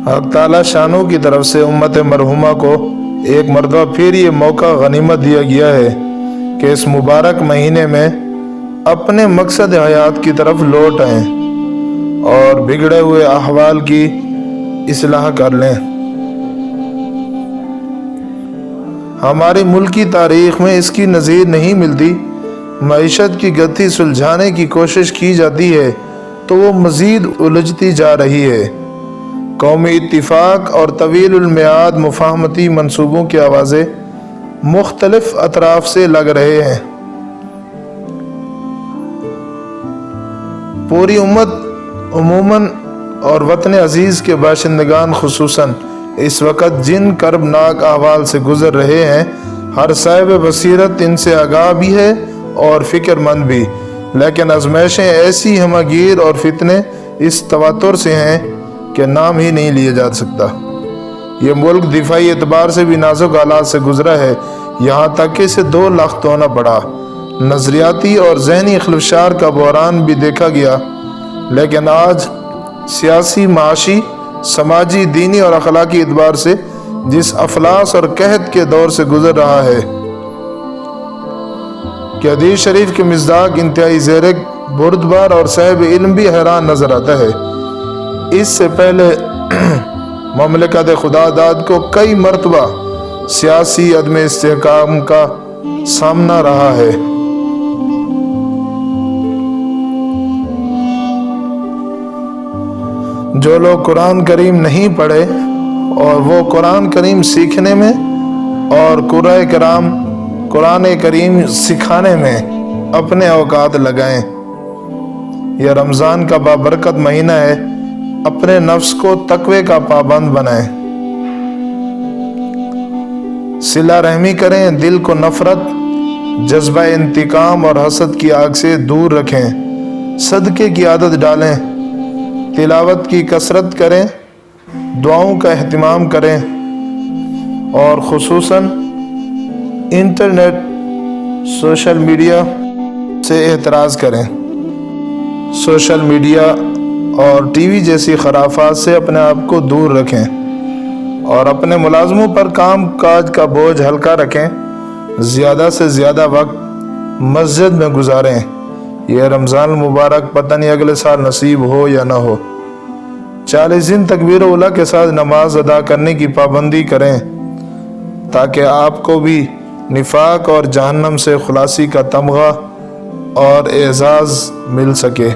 حق تعالی شانوں کی طرف سے امت مرحومہ کو ایک مرتبہ پھر یہ موقع غنیمت دیا گیا ہے کہ اس مبارک مہینے میں اپنے مقصد حیات کی طرف لوٹ آئیں اور بگڑے ہوئے احوال کی اصلاح کر لیں۔ ہماری ملکی تاریخ میں اس کی نظیر نہیں ملتی۔ معیشت کی گتھی سلجھانے کی کوشش کی جاتی ہے تو وہ مزید الجھتی جا رہی ہے۔ قومی اتفاق اور طویل المیعاد مفاہمتی منصوبوں کی آوازیں مختلف اطراف سے لگ رہے ہیں۔ پوری امت عموماً اور وطن عزیز کے باشندگان خصوصاً اس وقت جن کربناک احوال سے گزر رہے ہیں، ہر صاحب بصیرت ان سے آگاہ بھی ہے اور فکر مند بھی، لیکن آزمائشیں ایسی ہمہ گیر اور فتنے اس تواتر سے ہیں کہ نام ہی نہیں لیا جا سکتا۔ یہ ملک دفاعی اعتبار سے بھی نازک حالات سے گزرا ہے، یہاں تک کہ اسے 2 لخت ہونا پڑا۔ نظریاتی اور ذہنی خلفشار کا بحران بھی دیکھا گیا، لیکن آج سیاسی، معاشی، سماجی، دینی اور اخلاقی اعتبار سے جس افلاس اور قحط کے دور سے گزر رہا ہے کہ حدیث شریف کے مصداق انتہائی زیرک، بردبار اور صاحب علم بھی حیران نظر آتا ہے۔ اس سے پہلے مملکت خدا داد کو کئی مرتبہ سیاسی عدم استحکام کا سامنا رہا ہے۔ جو لوگ قرآن کریم نہیں پڑھے اور وہ قرآن کریم سیکھنے میں اور قرآن کریم سکھانے میں اپنے اوقات لگائیں۔ یہ رمضان کا بابرکت مہینہ ہے، اپنے نفس کو تقوی کا پابند بنائیں، صلہ رحمی کریں، دل کو نفرت، جذبہ انتقام اور حسد کی آگ سے دور رکھیں، صدقے کی عادت ڈالیں، تلاوت کی کثرت کریں، دعاؤں کا اہتمام کریں اور خصوصاً انٹرنیٹ، سوشل میڈیا سے احتراز کریں۔ سوشل میڈیا اور ٹی وی جیسی خرافات سے اپنے آپ کو دور رکھیں اور اپنے ملازموں پر کام کاج کا بوجھ ہلکا رکھیں۔ زیادہ سے زیادہ وقت مسجد میں گزاریں۔ یہ رمضان المبارک پتہ نہیں اگلے سال نصیب ہو یا نہ ہو۔ 40 دن تکبیر اولیٰ کے ساتھ نماز ادا کرنے کی پابندی کریں تاکہ آپ کو بھی نفاق اور جہنم سے خلاصی کا تمغہ اور اعزاز مل سکے۔